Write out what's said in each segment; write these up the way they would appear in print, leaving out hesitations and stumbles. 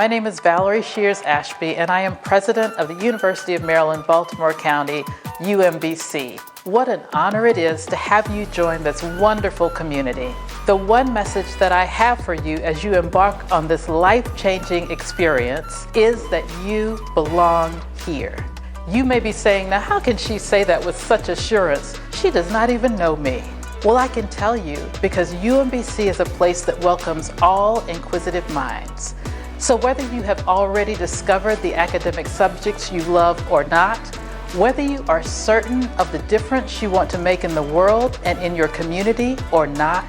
my name is Valerie Shears Ashby, and I am president of the University of Maryland, Baltimore County, UMBC. What an honor it is to have you join this wonderful community. The one message that I have for you as you embark on this life-changing experience is that you belong here. You may be saying, now how can she say that with such assurance? She does not even know me. Well, I can tell you because UMBC is a place that welcomes all inquisitive minds. So whether you have already discovered the academic subjects you love or not, whether you are certain of the difference you want to make in the world and in your community or not,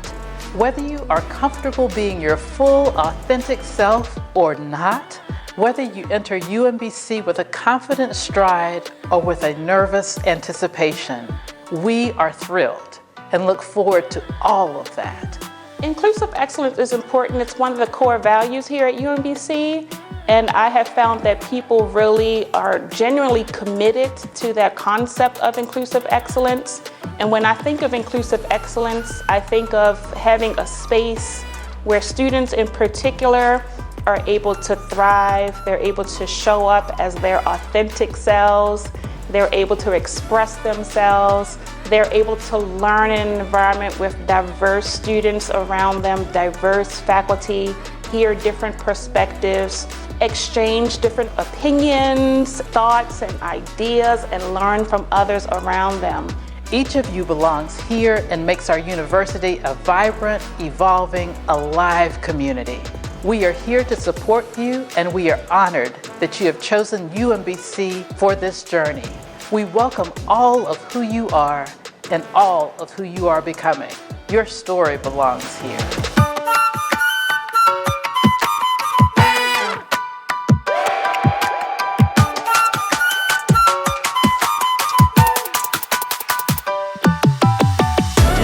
whether you are comfortable being your full, authentic self or not, whether you enter UMBC with a confident stride or with a nervous anticipation, we are thrilled and look forward to all of that. Inclusive excellence is important. It's one of the core values here at UMBC, and I have found that people really are genuinely committed to that concept of inclusive excellence. And when I think of inclusive excellence, I think of having a space where students in particular are able to thrive, they're able to show up as their authentic selves, they're able to express themselves, they're able to learn in an environment with diverse students around them, diverse faculty, hear different perspectives, exchange different opinions, thoughts, and ideas, and learn from others around them. Each of you belongs here and makes our university a vibrant, evolving, alive community. We are here to support you, and we are honored that you have chosen UMBC for this journey. We welcome all of who you are and all of who you are becoming. Your story belongs here.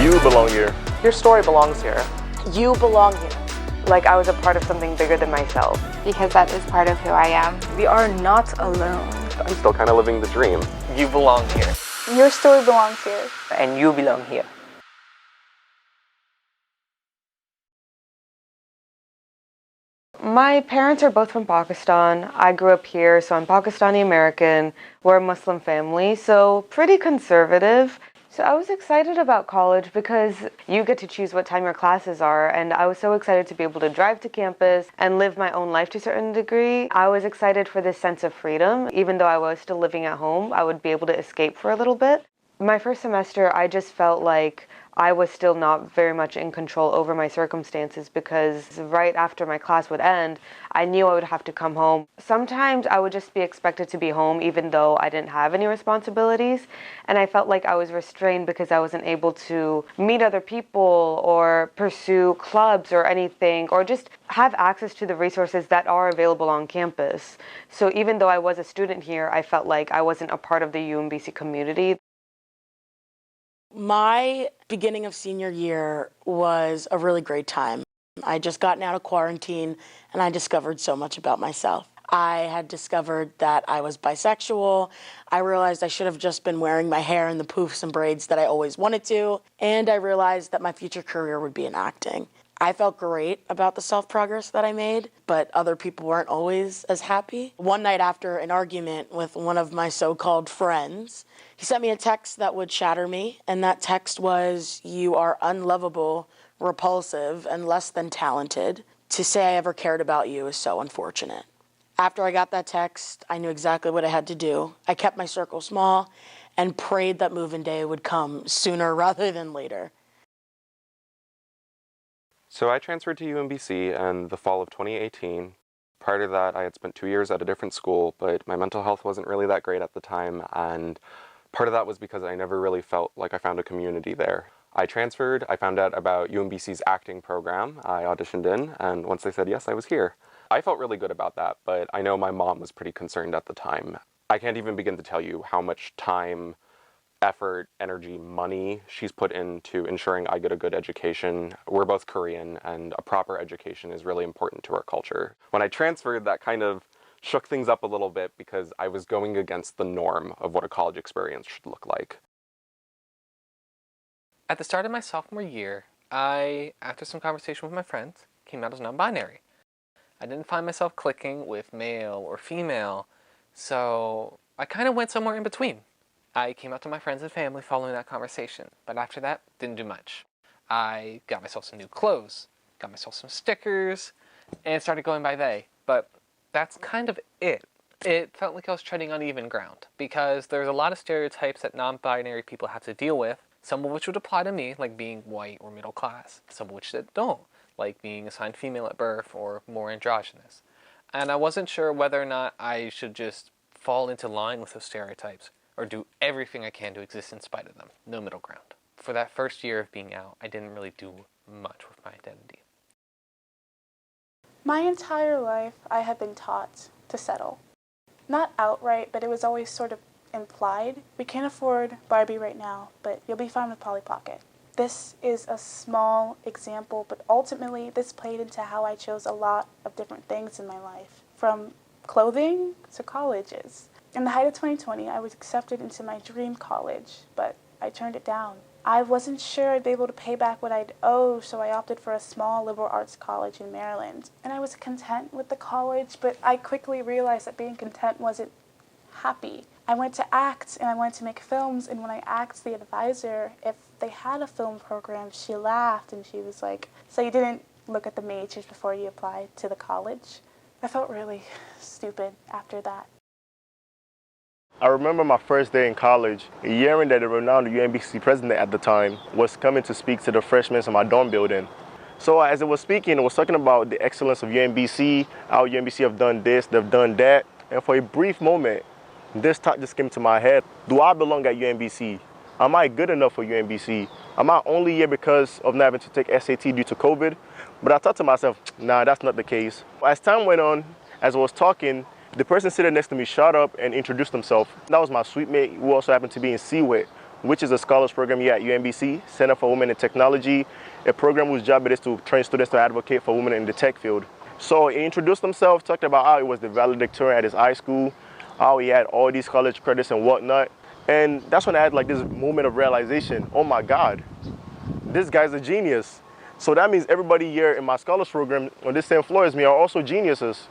You belong here. Your story belongs here. You belong here. Like I was a part of something bigger than myself. Because that is part of who I am. We are not alone. I'm still kind of living the dream. You belong here. Your story belongs here. And you belong here. My parents are both from Pakistan. I grew up here, so I'm Pakistani American. We're a Muslim family, so pretty conservative. So I was excited about college because you get to choose what time your classes are, and I was so excited to be able to drive to campus and live my own life to a certain degree. I was excited for this sense of freedom. Even though I was still living at home, I would be able to escape for a little bit. My first semester, I just felt like I was still not very much in control over my circumstances because right after my class would end, I knew I would have to come home. Sometimes I would just be expected to be home even though I didn't have any responsibilities, and I felt like I was restrained because I wasn't able to meet other people or pursue clubs or anything or just have access to the resources that are available on campus. So even though I was a student here, I felt like I wasn't a part of the UMBC community. My beginning of senior year was a really great time. I had just gotten out of quarantine and I discovered so much about myself. I had discovered that I was bisexual. I realized I should have just been wearing my hair in the poofs and braids that I always wanted to. And I realized that my future career would be in acting. I felt great about the self-progress that I made, but other people weren't always as happy. One night after an argument with one of my so-called friends, he sent me a text that would shatter me, and that text was, "You are unlovable, repulsive, and less than talented. To say I ever cared about you is so unfortunate." After I got that text, I knew exactly what I had to do. I kept my circle small and prayed that move-in day would come sooner rather than later. So I transferred to UMBC in the fall of 2018. Prior to that, I had spent 2 years at a different school, but my mental health wasn't really that great at the time, and part of that was because I never really felt like I found a community there. I transferred, I found out about UMBC's acting program, I auditioned in, and once they said yes, I was here. I felt really good about that, but I know my mom was pretty concerned at the time. I can't even begin to tell you how much time, effort, energy, money she's put into ensuring I get a good education. We're both Korean, and a proper education is really important to our culture. When I transferred, that kind of shook things up a little bit because I was going against the norm of what a college experience should look like. At the start of my sophomore year, I, after some conversation with my friends, came out as non-binary. I didn't find myself clicking with male or female, so I kind of went somewhere in between. I came out to my friends and family following that conversation, but after that, didn't do much. I got myself some new clothes, got myself some stickers, and started going by they, but that's kind of it. It felt like I was treading on even ground, because there's a lot of stereotypes that non-binary people have to deal with, some of which would apply to me, like being white or middle class, some of which that don't, like being assigned female at birth or more androgynous. And I wasn't sure whether or not I should just fall into line with those stereotypes, or do everything I can to exist in spite of them. No middle ground. For that first year of being out, I didn't really do much with my identity. My entire life, I have been taught to settle. Not outright, but it was always sort of implied. We can't afford Barbie right now, but you'll be fine with Polly Pocket. This is a small example, but ultimately this played into how I chose a lot of different things in my life, from clothing to colleges. In the height of 2020, I was accepted into my dream college, but I turned it down. I wasn't sure I'd be able to pay back what I'd owe, so I opted for a small liberal arts college in Maryland. And I was content with the college, but I quickly realized that being content wasn't happy. I went to ACT and I wanted to make films, and when I asked the advisor if they had a film program, she laughed and she was like, "So you didn't look at the majors before you applied to the college?" I felt really stupid after that. I remember my first day in college, hearing that the renowned UMBC president at the time was coming to speak to the freshmen in my dorm building. So as it was speaking, it was talking about the excellence of UMBC, how UMBC have done this, they've done that. And for a brief moment, this thought just came to my head: do I belong at UMBC? Am I good enough for UMBC? Am I only here because of not having to take SAT due to COVID? But I thought to myself, nah, that's not the case. As time went on, as I was talking, the person sitting next to me shot up and introduced himself. That was my suite mate, who also happened to be in CWIT, which is a scholars program here at UMBC, Center for Women in Technology, a program whose job it is to train students to advocate for women in the tech field. So he introduced himself, talked about how he was the valedictorian at his high school, how he had all these college credits and whatnot. And that's when I had like this moment of realization: oh my God, this guy's a genius. So that means everybody here in my scholars program on this same floor as me are also geniuses.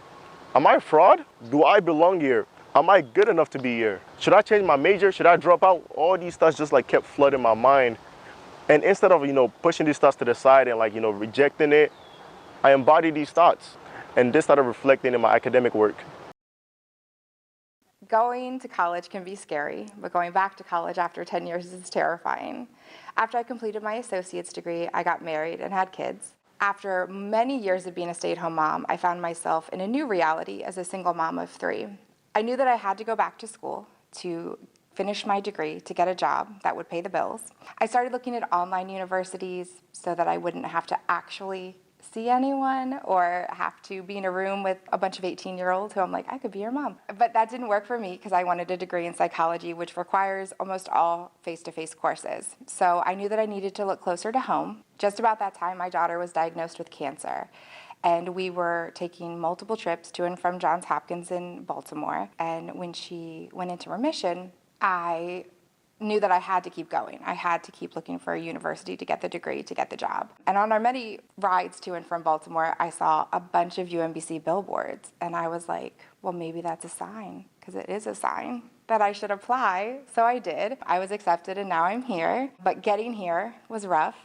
Am I a fraud? Do I belong here? Am I good enough to be here? Should I change my major? Should I drop out? All these thoughts just like kept flooding my mind. And instead of, pushing these thoughts to the side and rejecting it, I embodied these thoughts. And this started reflecting in my academic work. Going to college can be scary, but going back to college after 10 years is terrifying. After I completed my associate's degree, I got married and had kids. After many years of being a stay-at-home mom, I found myself in a new reality as a single mom of 3. I knew that I had to go back to school to finish my degree to get a job that would pay the bills. I started looking at online universities so that I wouldn't have to actually see anyone or have to be in a room with a bunch of 18-year-olds who I'm like, I could be your mom. But that didn't work for me because I wanted a degree in psychology, which requires almost all face-to-face courses. So I knew that I needed to look closer to home. Just about that time, my daughter was diagnosed with cancer. And we were taking multiple trips to and from Johns Hopkins in Baltimore. And when she went into remission, I knew that I had to keep going. I had to keep looking for a university to get the degree, to get the job. And on our many rides to and from Baltimore, I saw a bunch of UMBC billboards. And I was like, well, maybe that's a sign, because it is a sign that I should apply. So I did. I was accepted and now I'm here. But getting here was rough.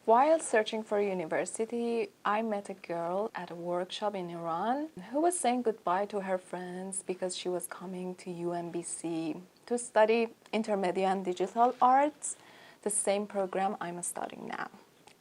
While searching for a university, I met a girl at a workshop in Iran who was saying goodbye to her friends because she was coming to UMBC to study intermedia and digital arts, the same program I'm studying now.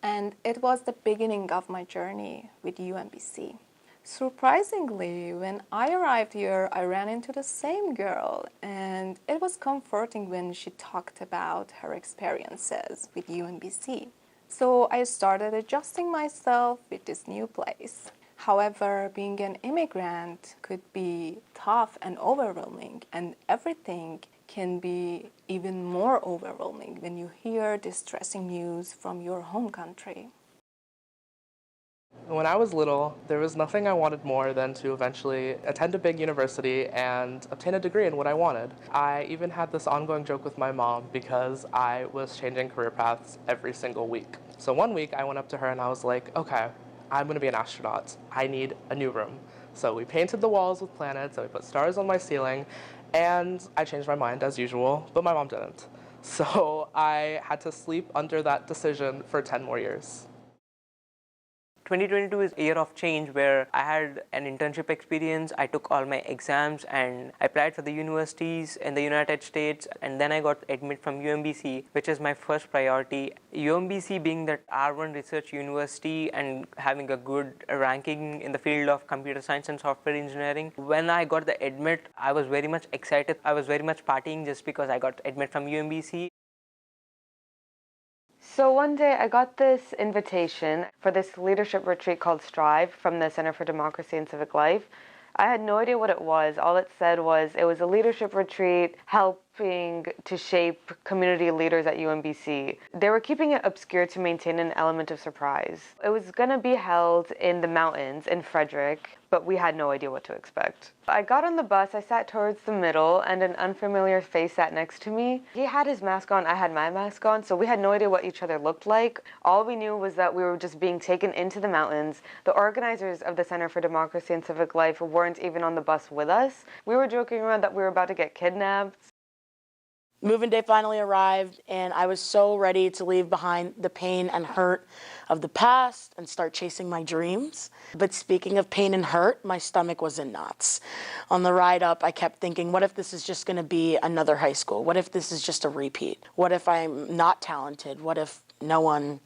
And it was the beginning of my journey with UMBC. Surprisingly, when I arrived here, I ran into the same girl, and it was comforting when she talked about her experiences with UMBC. So I started adjusting myself with this new place. However, being an immigrant could be tough and overwhelming, and everything can be even more overwhelming when you hear distressing news from your home country. When I was little, there was nothing I wanted more than to eventually attend a big university and obtain a degree in what I wanted. I even had this ongoing joke with my mom because I was changing career paths every single week. So one week I went up to her and I was like, okay, I'm going to be an astronaut. I need a new room. So we painted the walls with planets, and we put stars on my ceiling, and I changed my mind as usual, but my mom didn't. So I had to sleep under that decision for 10 more years. 2022 is a year of change where I had an internship experience, I took all my exams and I applied for the universities in the United States, and then I got admitted from UMBC, which is my first priority. UMBC being that R1 research university and having a good ranking in the field of computer science and software engineering. When I got the admit, I was very much excited. I was very much partying just because I got admit from UMBC. So one day I got this invitation for this leadership retreat called Strive from the Center for Democracy and Civic Life. I had no idea what it was. All it said was it was a leadership retreat helping to shape community leaders at UMBC. They were keeping it obscure to maintain an element of surprise. It was going to be held in the mountains in Frederick, but we had no idea what to expect. I got on the bus, I sat towards the middle, and an unfamiliar face sat next to me. He had his mask on, I had my mask on, so we had no idea what each other looked like. All we knew was that we were just being taken into the mountains. The organizers of the Center for Democracy and Civic Life weren't even on the bus with us. We were joking around that we were about to get kidnapped. Moving day finally arrived, and I was so ready to leave behind the pain and hurt of the past and start chasing my dreams. But speaking of pain and hurt, my stomach was in knots. On the ride up, I kept thinking, what if this is just going to be another high school? What if this is just a repeat? What if I'm not talented? What if no one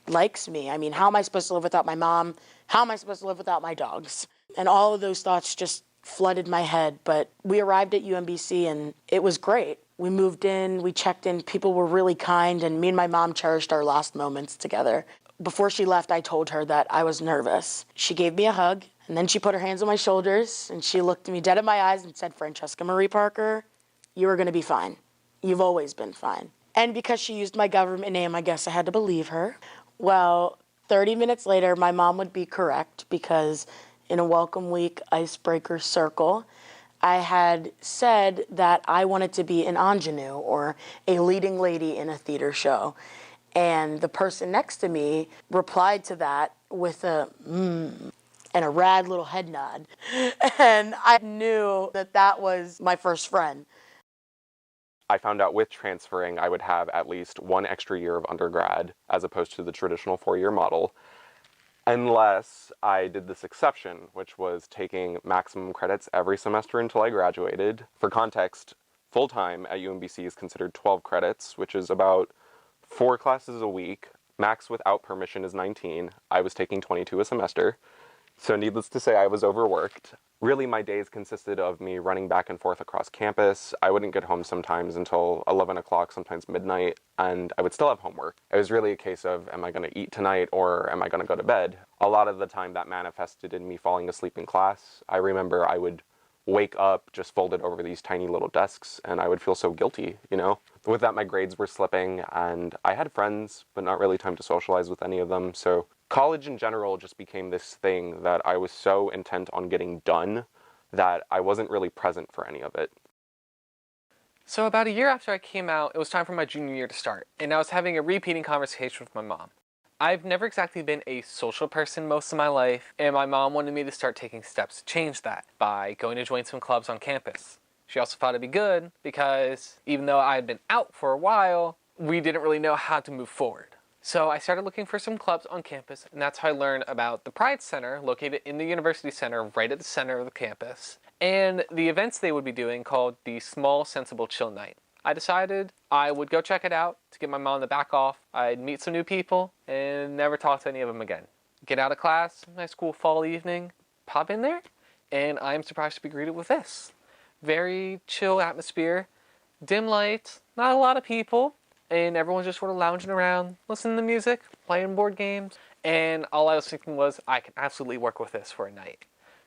likes me? I mean, how am I supposed to live without my mom? How am I supposed to live without my dogs? And all of those thoughts just flooded my head. But we arrived at UMBC, and it was great. We moved in, we checked in, people were really kind, and me and my mom cherished our last moments together. Before she left, I told her that I was nervous. She gave me a hug, and then she put her hands on my shoulders, and she looked me dead in my eyes and said, Francesca Marie Parker, you are going to be fine. You've always been fine. And because she used my government name, I guess I had to believe her. Well, 30 minutes later, my mom would be correct, because in a Welcome Week icebreaker circle, I had said that I wanted to be an ingenue, or a leading lady in a theater show. And the person next to me replied to that with a and a rad little head nod. And I knew that that was my first friend. I found out with transferring I would have at least one extra year of undergrad as opposed to the traditional 4-year model. Unless I did this exception, which was taking maximum credits every semester until I graduated. For context, full-time at UMBC is considered 12 credits, which is about 4 classes a week. Max without permission is 19. I was taking 22 a semester. So needless to say, I was overworked. Really, my days consisted of me running back and forth across campus. I wouldn't get home sometimes until 11 o'clock, sometimes midnight, and I would still have homework. It was really a case of, am I going to eat tonight or am I going to go to bed? A lot of the time that manifested in me falling asleep in class. I remember I would wake up just folded over these tiny little desks, and I would feel so guilty, you know? With that, my grades were slipping, and I had friends, but not really time to socialize with any of them, so college in general just became this thing that I was so intent on getting done that I wasn't really present for any of it. So about a year after I came out, it was time for my junior year to start, and I was having a repeating conversation with my mom. I've never exactly been a social person most of my life, and my mom wanted me to start taking steps to change that by going to join some clubs on campus. She also thought it'd be good because even though I had been out for a while, we didn't really know how to move forward. So I started looking for some clubs on campus, and that's how I learned about the Pride Center, located in the University Center, right at the center of the campus, and the events they would be doing called the Small Sensible Chill Night. I decided I would go check it out to get my mom to back off. I'd meet some new people and never talk to any of them again. Get out of class, nice cool fall evening, pop in there, and I'm surprised to be greeted with this. Very chill atmosphere, dim lights, not a lot of people, and everyone's just sort of lounging around, listening to music, playing board games, and all I was thinking was, I can absolutely work with this for a night.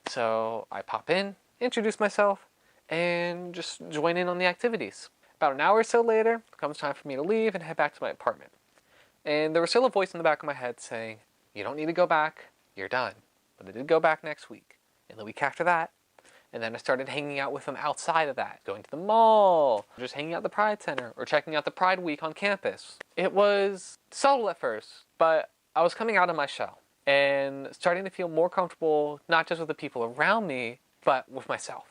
So I pop in, introduce myself, and just join in on the activities. About an hour or so later, it comes time for me to leave and head back to my apartment. And there was still a voice in the back of my head saying, you don't need to go back, you're done. But I did go back next week, and the week after that. And then I started hanging out with them outside of that, going to the mall, just hanging out at the Pride Center, or checking out the Pride Week on campus. It was subtle at first, but I was coming out of my shell. and starting to feel more comfortable, not just with the people around me, but with myself.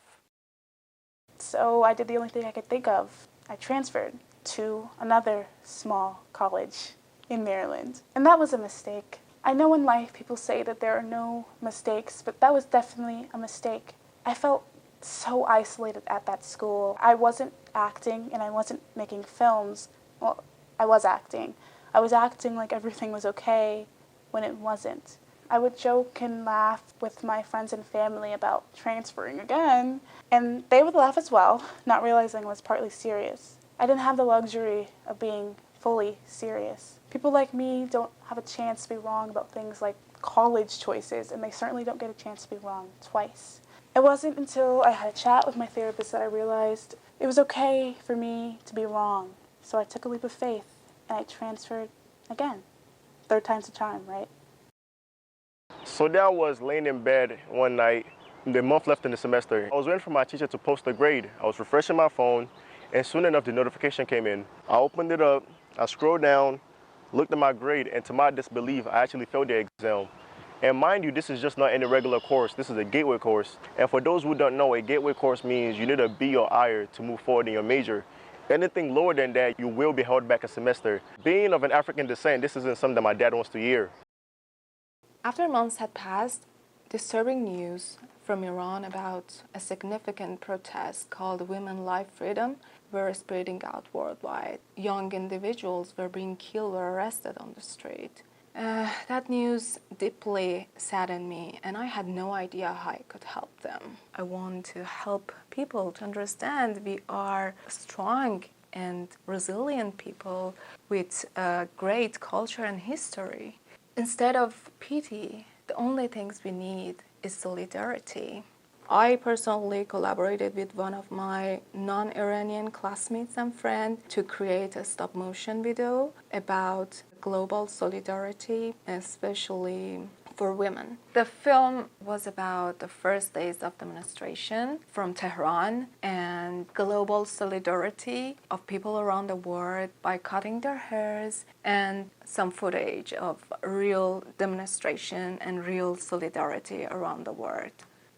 So I did the only thing I could think of. I transferred to another small college in Maryland. And that was a mistake. I know in life people say that there are no mistakes, but that was definitely a mistake. I felt so isolated at that school. I wasn't acting and I wasn't making films. Well, I was acting. I was acting like everything was okay when it wasn't. I would joke and laugh with my friends and family about transferring again, and they would laugh as well, not realizing I was partly serious. I didn't have the luxury of being fully serious. People like me don't have a chance to be wrong about things like college choices, and they certainly don't get a chance to be wrong twice. It wasn't until I had a chat with my therapist that I realized it was okay for me to be wrong. So I took a leap of faith, and I transferred again. Third time's a charm, right? So there I was laying in bed one night, the month left in the semester. I was waiting for my teacher to post a grade. I was refreshing my phone, and soon enough the notification came in. I opened it up, I scrolled down, looked at my grade, and to my disbelief, I actually failed the exam. And mind you, this is just not any regular course, this is a gateway course. And for those who don't know, a gateway course means you need a B or higher to move forward in your major. Anything lower than that, you will be held back a semester. Being of an African descent, this isn't something that my dad wants to hear. After months had passed, disturbing news from Iran about a significant protest called Women Life Freedom were spreading out worldwide. Young individuals were being killed or arrested on the street. That news deeply saddened me, and I had no idea how I could help them. I want to help people to understand we are strong and resilient people with great culture and history. Instead of pity, the only things we need is solidarity. I personally collaborated with one of my non-Iranian classmates and friends to create a stop-motion video about global solidarity, especially for women. The film was about the first days of demonstration from Tehran and global solidarity of people around the world by cutting their hairs, and some footage of real demonstration and real solidarity around the world.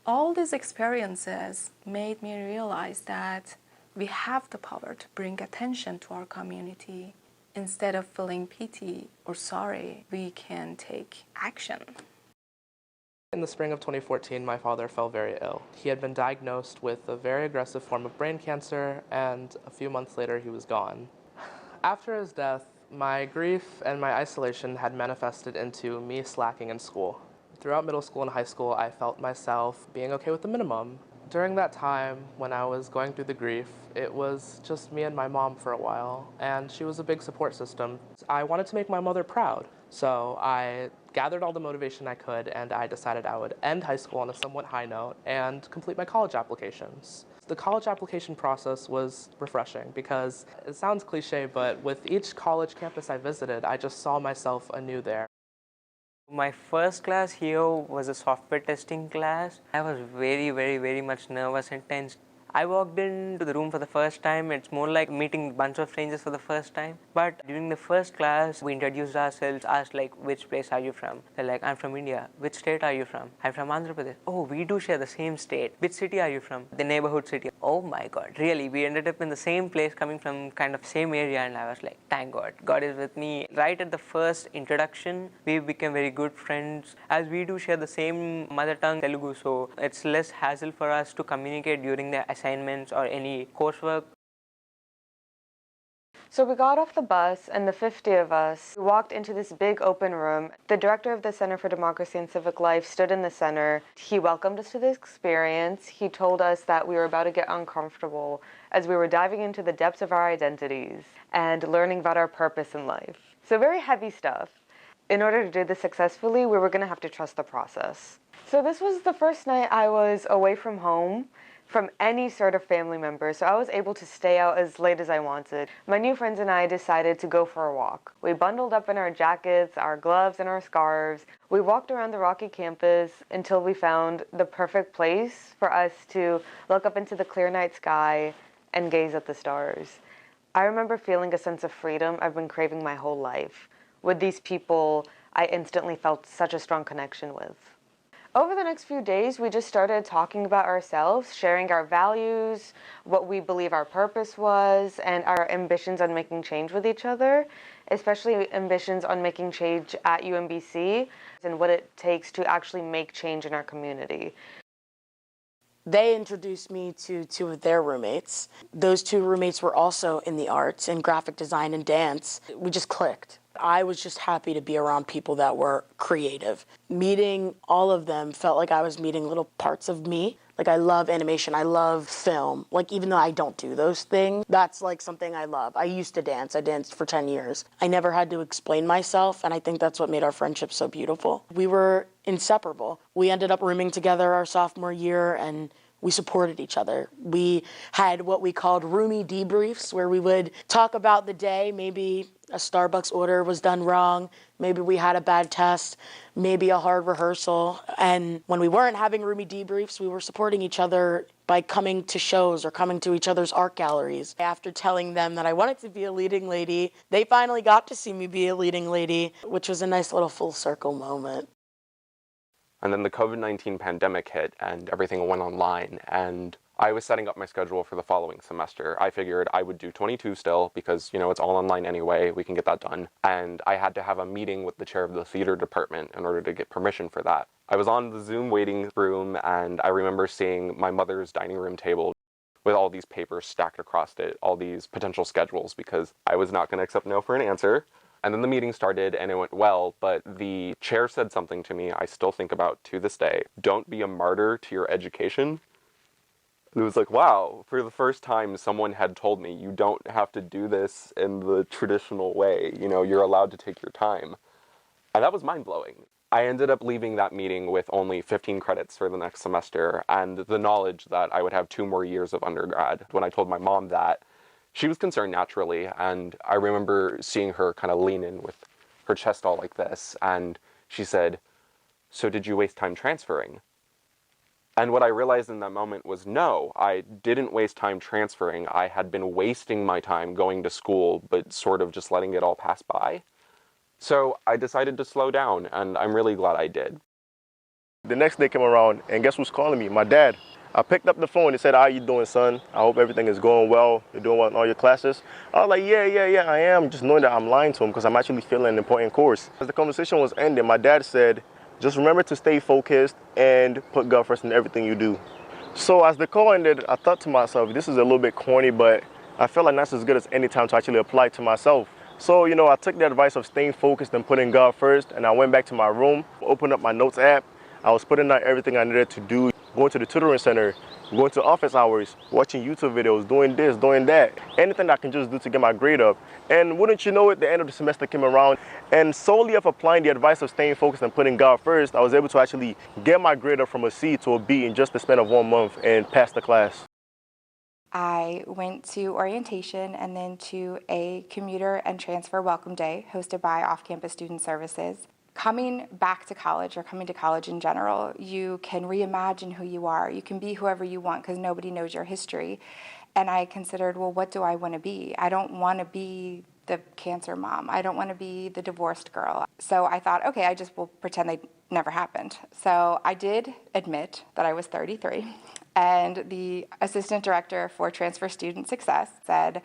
All these experiences made me realize that we have the power to bring attention to our community. Instead of feeling pity or sorry, we can take action. In the spring of 2014, my father fell very ill. He had been diagnosed with a very aggressive form of brain cancer, and a few months later he was gone. After his death, my grief and my isolation had manifested into me slacking in school. Throughout middle school and high school, I felt myself being okay with the minimum. During that time, when I was going through the grief, it was just me and my mom for a while, and she was a big support system. I wanted to make my mother proud, so I gathered all the motivation I could, and I decided I would end high school on a somewhat high note and complete my college applications. The college application process was refreshing because it sounds cliche, but with each college campus I visited, I just saw myself anew there. My first class here was a software testing class. I was very much nervous and tense. I walked into the room for the first time. It's more like meeting a bunch of strangers for the first time. But during the first class, we introduced ourselves, asked like, which place are you from? They're like, I'm from India. Which state are you from? I'm from Andhra Pradesh. Oh, we do share the same state. Which city are you from? The neighborhood city. Oh my God, really? We ended up in the same place, coming from kind of same area, and I was like, thank God, God is with me. Right at the first introduction, we became very good friends, as we do share the same mother tongue, Telugu, so it's less hassle for us to communicate during the assignments or any coursework. So we got off the bus, and the 50 of us walked into this big open room. The director of the Center for Democracy and Civic Life stood in the center. He welcomed us to the experience. He told us that we were about to get uncomfortable as we were diving into the depths of our identities and learning about our purpose in life. So very heavy stuff. In order to do this successfully, we were going to have to trust the process. So this was the first night I was away from home, from any sort of family member, so I was able to stay out as late as I wanted. My new friends and I decided to go for a walk. We bundled up in our jackets, our gloves, and our scarves. We walked around the rocky campus until we found the perfect place for us to look up into the clear night sky and gaze at the stars. I remember feeling a sense of freedom I've been craving my whole life. With these people, I instantly felt such a strong connection with. Over the next few days, we just started talking about ourselves, sharing our values, what we believe our purpose was, and our ambitions on making change with each other, especially ambitions on making change at UMBC and what it takes to actually make change in our community. They introduced me to two of their roommates. Those two roommates were also in the arts, in graphic design and dance. We just clicked. I was just happy to be around people that were creative. Meeting all of them felt like I was meeting little parts of me. Like, I love animation, I love film. Like, even though I don't do those things, that's like something I love. I used to dance, I danced for 10 years. I never had to explain myself, and I think that's what made our friendship so beautiful. We were inseparable. We ended up rooming together our sophomore year, and we supported each other. We had what we called roomie debriefs, where we would talk about the day. Maybe a Starbucks order was done wrong. Maybe we had a bad test. Maybe a hard rehearsal. And when we weren't having roomie debriefs, we were supporting each other by coming to shows or coming to each other's art galleries. After telling them that I wanted to be a leading lady, they finally got to see me be a leading lady, which was a nice little full circle moment. And then the COVID-19 pandemic hit and everything went online, and I was setting up my schedule for the following semester. I figured I would do 22 still because, you know, it's all online anyway, we can get that done. And I had to have a meeting with the chair of the theater department in order to get permission for that. I was on the Zoom waiting room, and I remember seeing my mother's dining room table with all these papers stacked across it, all these potential schedules, because I was not going to accept no for an answer. And then the meeting started and it went well, but the chair said something to me I still think about to this day. Don't be a martyr to your education. And it was like, wow, for the first time someone had told me you don't have to do this in the traditional way. You know, you're allowed to take your time. And that was mind-blowing. I ended up leaving that meeting with only 15 credits for the next semester and the knowledge that I would have 2 more years of undergrad. When I told my mom that, she was concerned naturally, and I remember seeing her kind of lean in with her chest all like this, and she said, "So did you waste time transferring?" And what I realized in that moment was, no, I didn't waste time transferring. I had been wasting my time going to school, but sort of just letting it all pass by. So I decided to slow down, and I'm really glad I did. The next day came around, and guess who's calling me? My dad. I picked up the phone and said, "How you doing, son? I hope everything is going well. You're doing well in all your classes." I was like, yeah, I am. Just knowing that I'm lying to him because I'm actually feeling an important course. As the conversation was ending, my dad said, "Just remember to stay focused and put God first in everything you do." So as the call ended, I thought to myself, this is a little bit corny, but I felt like that's as good as any time to actually apply it to myself. So, you know, I took the advice of staying focused and putting God first, and I went back to my room, opened up my notes app. I was putting out everything I needed to do, going to the tutoring center, going to office hours, watching YouTube videos, doing this, doing that. Anything I can just do to get my grade up. And wouldn't you know it, the end of the semester came around, and solely of applying the advice of staying focused and putting God first, I was able to actually get my grade up from a C to a B in just the span of 1 month and pass the class. I went to orientation and then to a commuter and transfer welcome day hosted by Off-Campus Student Services. Coming back to college, or coming to college in general, you can reimagine who you are. You can be whoever you want because nobody knows your history. And I considered, well, what do I want to be? I don't want to be the cancer mom. I don't want to be the divorced girl. So I thought, okay, I just will pretend they never happened. So I did admit that I was 33. And the assistant director for Transfer Student Success said,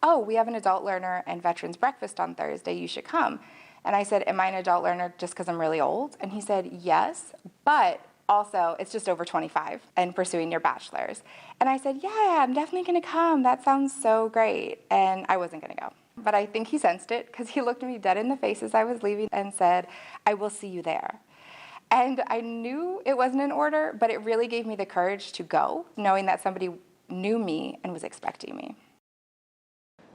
"Oh, we have an adult learner and veterans breakfast on Thursday. You should come." And I said, "Am I an adult learner just because I'm really old?" And he said, "Yes, but also it's just over 25 and pursuing your bachelor's." And I said, "Yeah, I'm definitely going to come. That sounds so great." And I wasn't going to go. But I think he sensed it because he looked me dead in the face as I was leaving and said, "I will see you there." And I knew it wasn't an order, but it really gave me the courage to go, knowing that somebody knew me and was expecting me.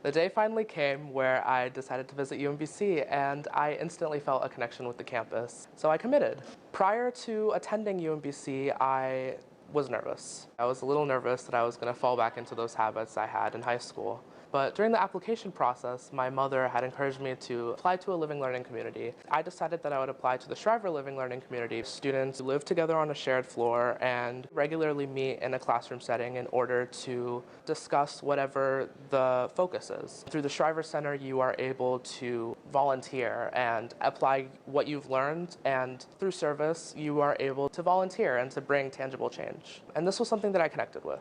The day finally came where I decided to visit UMBC, and I instantly felt a connection with the campus, so I committed. Prior to attending UMBC, I was nervous. I was a little nervous that I was going to fall back into those habits I had in high school. But during the application process, my mother had encouraged me to apply to a living learning community. I decided that I would apply to the Shriver Living Learning Community. Students live together on a shared floor and regularly meet in a classroom setting in order to discuss whatever the focus is. Through the Shriver Center, you are able to volunteer and apply what you've learned, and through service, you are able to volunteer and to bring tangible change. And this was something that I connected with.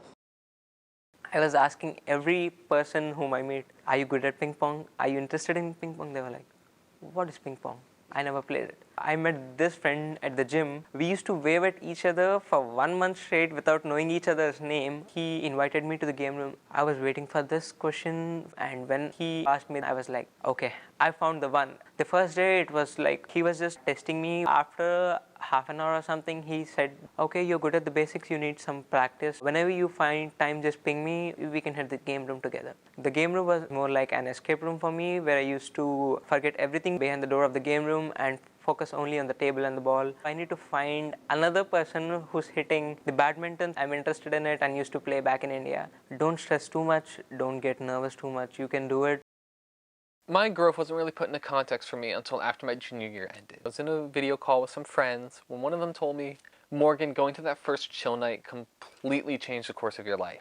I was asking every person whom I meet, are you good at ping pong? Are you interested in ping pong? They were like, what is ping pong? I never played it. I met this friend at the gym. We used to wave at each other for 1 month straight without knowing each other's name. He invited me to the game room. I was waiting for this question, and when he asked me, I was like, okay, I found the one. The first day it was like he was just testing me. After half an hour or something, he said, okay, you're good at the basics, you need some practice. Whenever you find time, just ping me, we can hit the game room together. The game room was more like an escape room for me, where I used to forget everything behind the door of the game room and focus only on the table and the ball. I need to find another person who's hitting the badminton. I'm interested in it and used to play back in India. Don't stress too much, don't get nervous too much, you can do it. My growth wasn't really put into context for me until after my junior year ended. I was in a video call with some friends when one of them told me, Morgan, going to that first chill night completely changed the course of your life.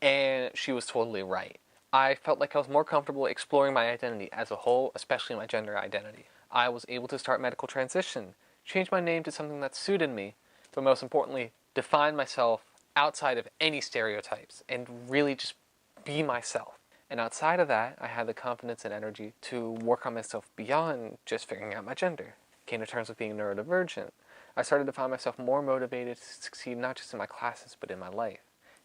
And she was totally right. I felt like I was more comfortable exploring my identity as a whole, especially my gender identity. I was able to start medical transition, change my name to something that suited me, but most importantly, define myself outside of any stereotypes and really just be myself. And outside of that, I had the confidence and energy to work on myself beyond just figuring out my gender. Came to terms with being neurodivergent. I started to find myself more motivated to succeed not just in my classes, but in my life,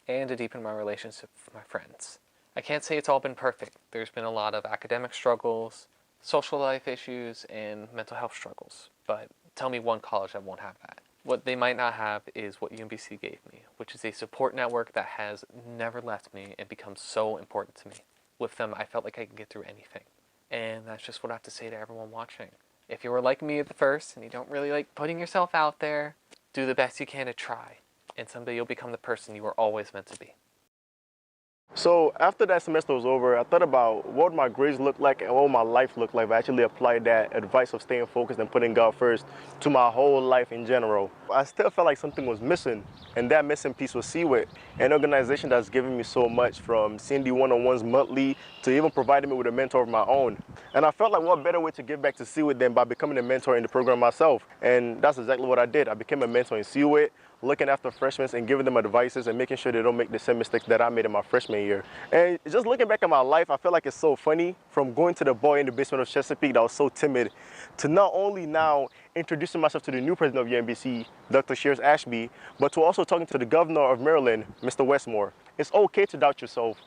and to deepen my relationship with my friends. I can't say it's all been perfect. There's been a lot of academic struggles, social life issues, and mental health struggles. But tell me one college that won't have that. What they might not have is what UMBC gave me, which is a support network that has never left me and become so important to me. With them, I felt like I could get through anything. And that's just what I have to say to everyone watching. If you were like me at the first and you don't really like putting yourself out there, do the best you can to try. And someday you'll become the person you were always meant to be. So after that semester was over, I thought about what my grades look like and what my life looked like if I actually applied that advice of staying focused and putting God first to my whole life in general. I still felt like something was missing, and that missing piece was CWIT, an organization that's given me so much, from C&D one-on-ones monthly to even providing me with a mentor of my own. And I felt like what better way to give back to CWIT than by becoming a mentor in the program myself. And that's exactly what I did. I became a mentor in CWIT, looking after freshmen and giving them advices and making sure they don't make the same mistakes that I made in my freshman year. And just looking back at my life, I feel like it's so funny, from going to the boy in the basement of Chesapeake that was so timid, to not only now introducing myself to the new president of UMBC, Dr. Kiirstn, but to also talking to the governor of Maryland, Mr. Westmore. It's okay to doubt yourself,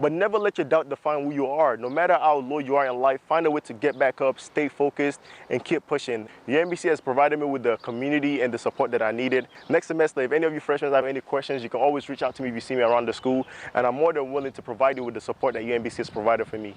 but never let your doubt define who you are. No matter how low you are in life, find a way to get back up, stay focused, and keep pushing. The UMBC has provided me with the community and the support that I needed. Next semester, if any of you freshmen have any questions, you can always reach out to me if you see me around the school, and I'm more than willing to provide you with the support that UMBC has provided for me.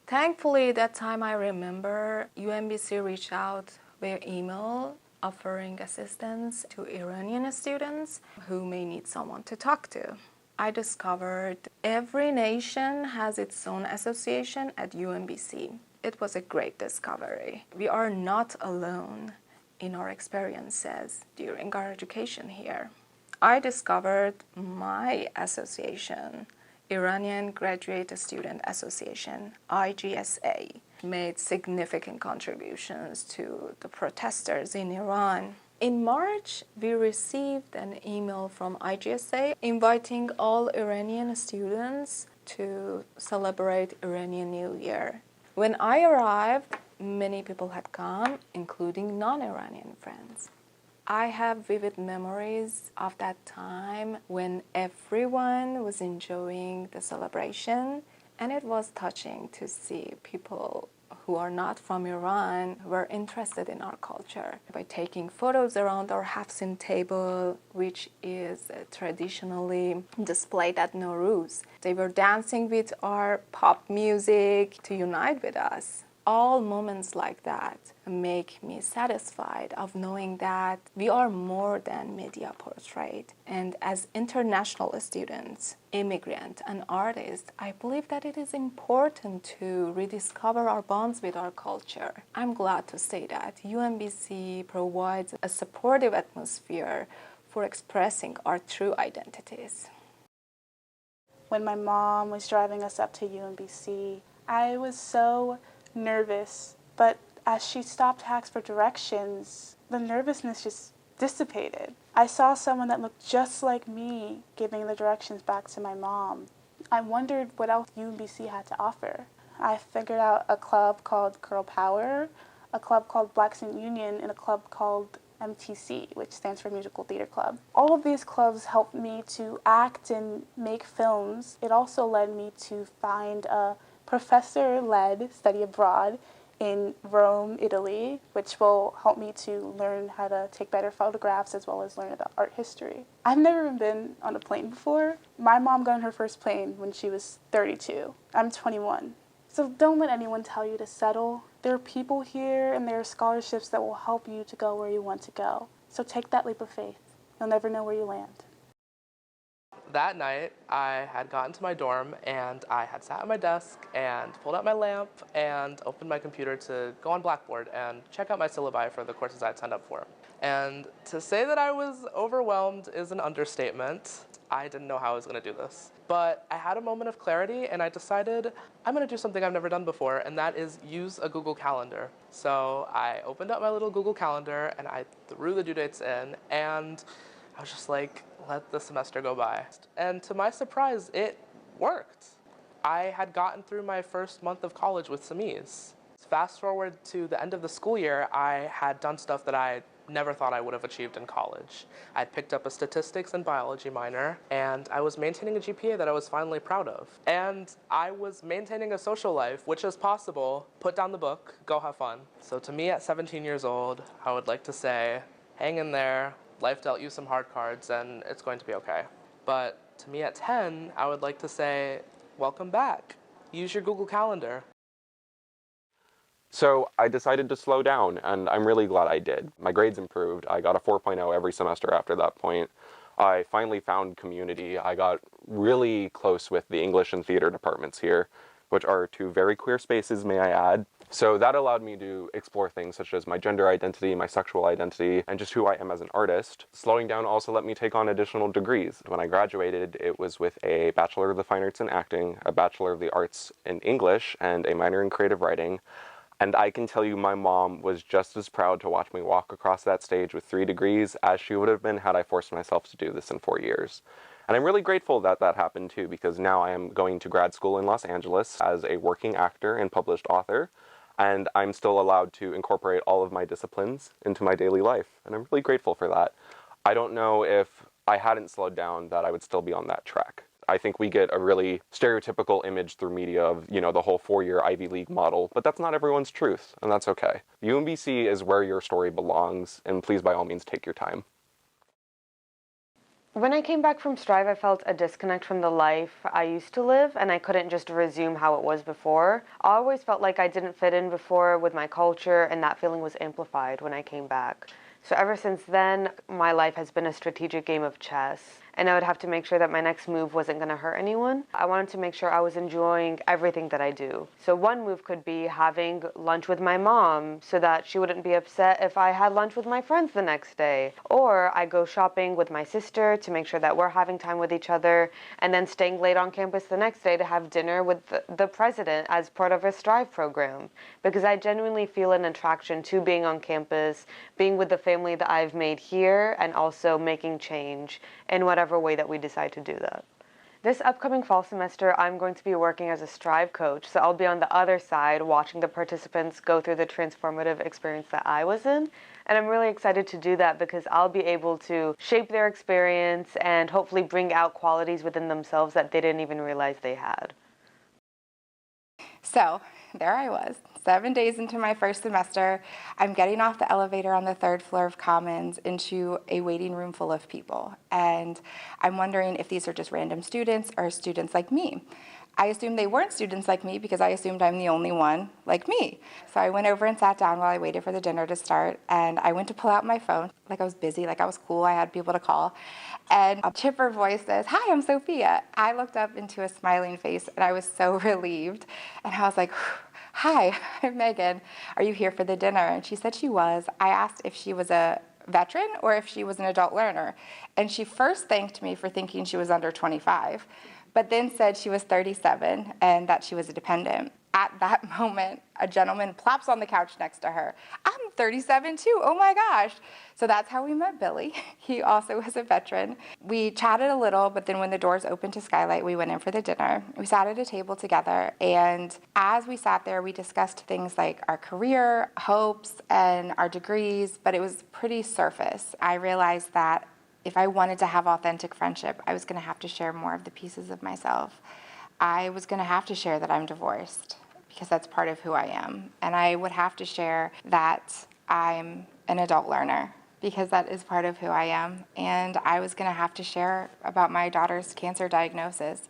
Thankfully, that time I remember UMBC reached out via email offering assistance to Iranian students who may need someone to talk to. I discovered every nation has its own association at UMBC. It was a great discovery. We are not alone in our experiences during our education here. I discovered my association, Iranian Graduate Student Association, IGSA, made significant contributions to the protesters in Iran. In March, we received an email from IGSA inviting all Iranian students to celebrate Iranian New Year. When I arrived, many people had come, including non-Iranian friends. I have vivid memories of that time when everyone was enjoying the celebration, and it was touching to see people who are not from Iran were interested in our culture by taking photos around our Hafsin table, which is traditionally displayed at Nowruz. They were dancing with our pop music to unite with us. all moments like that make me satisfied of knowing that we are more than media portrayed. And as international students, immigrant, and artists, I believe that it is important to rediscover our bonds with our culture. I'm glad to say that UMBC provides a supportive atmosphere for expressing our true identities. When my mom was driving us up to UMBC, I was so nervous, but as she stopped to ask for directions, the nervousness just dissipated. I saw someone that looked just like me giving the directions back to my mom. I wondered what else UMBC had to offer. I figured out a club called Girl Power, a club called Black Student Union, and a club called MTC, which stands for Musical Theater Club. All of these clubs helped me to act and make films. It also led me to find a professor-led study abroad in Rome, Italy, which will help me to learn how to take better photographs as well as learn about art history. I've never been on a plane before. My mom got on her first plane when she was 32. I'm 21. So don't let anyone tell you to settle. There are people here and there are scholarships that will help you to go where you want to go. So take that leap of faith. You'll never know where you land. That night, I had gotten to my dorm and I had sat at my desk and pulled out my lamp and opened my computer to go on Blackboard and check out my syllabi for the courses I'd signed up for. And to say that I was overwhelmed is an understatement. I didn't know how I was going to do this. But I had a moment of clarity and I decided I'm going to do something I've never done before, and that is use a Google Calendar. So I opened up my little Google Calendar and I threw the due dates in, and I was just like, let the semester go by. And to my surprise, it worked. I had gotten through my first month of college with some ease. Fast forward to the end of the school year, I had done stuff that I never thought I would have achieved in college. I'd picked up a statistics and biology minor, and I was maintaining a GPA that I was finally proud of. And I was maintaining a social life, which is possible. Put down the book, go have fun. So to me at 17 years old, I would like to say, hang in there. Life dealt you some hard cards, and it's going to be okay. But to me at 10, I would like to say, welcome back. Use your Google Calendar. So I decided to slow down, and I'm really glad I did. My grades improved. I got a 4.0 every semester after that point. I finally found community. I got really close with the English and theater departments here, which are two very queer spaces, may I add. So that allowed me to explore things such as my gender identity, my sexual identity, and just who I am as an artist. Slowing down also let me take on additional degrees. When I graduated, it was with a Bachelor of the Fine Arts in Acting, a Bachelor of the Arts in English, and a minor in creative writing. And I can tell you my mom was just as proud to watch me walk across that stage with 3 degrees as she would have been had I forced myself to do this in 4 years. And I'm really grateful that that happened too, because now I am going to grad school in Los Angeles as a working actor and published author, and I'm still allowed to incorporate all of my disciplines into my daily life, and I'm really grateful for that. I don't know if I hadn't slowed down that I would still be on that track. I think we get a really stereotypical image through media of, the whole 4-year Ivy League model, but that's not everyone's truth, and that's okay. UMBC is where your story belongs, and please by all means take your time. When I came back from Strive, I felt a disconnect from the life I used to live, and I couldn't just resume how it was before. I always felt like I didn't fit in before with my culture, and that feeling was amplified when I came back. So ever since then, my life has been a strategic game of chess, and I would have to make sure that my next move wasn't going to hurt anyone. I wanted to make sure I was enjoying everything that I do. So one move could be having lunch with my mom so that she wouldn't be upset if I had lunch with my friends the next day. Or I go shopping with my sister to make sure that we're having time with each other, and then staying late on campus the next day to have dinner with the president as part of a Strive program. Because I genuinely feel an attraction to being on campus, being with the family that I've made here, and also making change in whatever way that we decide to do that. This upcoming fall semester, I'm going to be working as a Strive coach, so I'll be on the other side watching the participants go through the transformative experience that I was in. And I'm really excited to do that because I'll be able to shape their experience and hopefully bring out qualities within themselves that they didn't even realize they had. So there I was, 7 days into my first semester. I'm getting off the elevator on the 3rd floor of Commons into a waiting room full of people. And I'm wondering if these are just random students or students like me. I assumed they weren't students like me because I assumed I'm the only one like me. So I went over and sat down while I waited for the dinner to start, and I went to pull out my phone, like I was busy, like I was cool, I had people to call, and a chipper voice says, "Hi, I'm Sophia." I looked up into a smiling face, and I was so relieved, and I was like, "Hi, I'm Megan. Are you here for the dinner?" And she said she was. I asked if she was a veteran or if she was an adult learner, and she first thanked me for thinking she was under 25. But then said she was 37 and that she was a dependent. At that moment, a gentleman plops on the couch next to her. "I'm 37 too, oh my gosh." So that's how we met Billy. He also was a veteran. We chatted a little, but then when the doors opened to Skylight, we went in for the dinner. We sat at a table together, and as we sat there, we discussed things like our career, hopes, and our degrees, but it was pretty surface. I realized that if I wanted to have authentic friendship, I was going to have to share more of the pieces of myself. I was going to have to share that I'm divorced because that's part of who I am. And I would have to share that I'm an adult learner because that is part of who I am. And I was going to have to share about my daughter's cancer diagnosis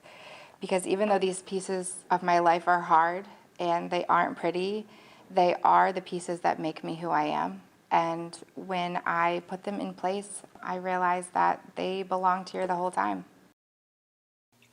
because even though these pieces of my life are hard and they aren't pretty, they are the pieces that make me who I am. And when I put them in place, I realized that they belonged here the whole time.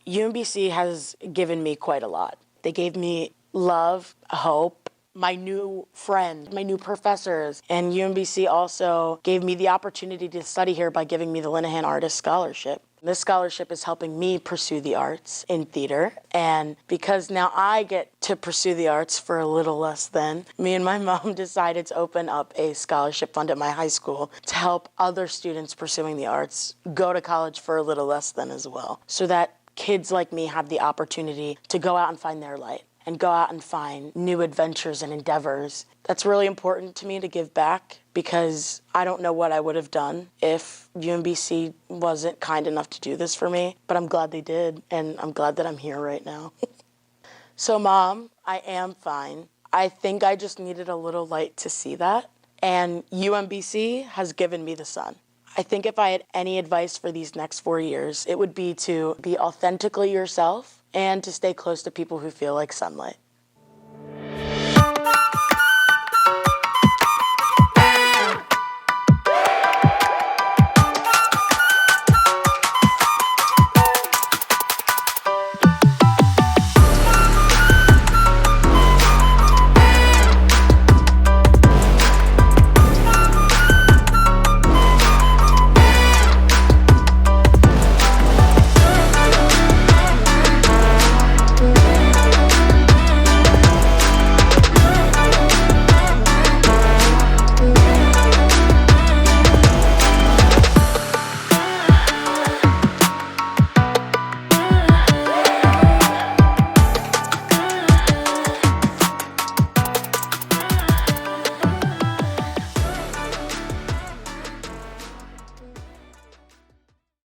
UMBC has given me quite a lot. They gave me love, hope, my new friends, my new professors. And UMBC also gave me the opportunity to study here by giving me the Linehan Artist Scholarship. This scholarship is helping me pursue the arts in theater. And because now I get to pursue the arts for a little less than, me and my mom decided to open up a scholarship fund at my high school to help other students pursuing the arts go to college for a little less than as well, so that kids like me have the opportunity to go out and find their light and go out and find new adventures and endeavors. That's really important to me to give back because I don't know what I would have done if UMBC wasn't kind enough to do this for me, but I'm glad they did, and I'm glad that I'm here right now. So, Mom, I am fine. I think I just needed a little light to see that, and UMBC has given me the sun. I think if I had any advice for these next 4 years, it would be to be authentically yourself and to stay close to people who feel like sunlight.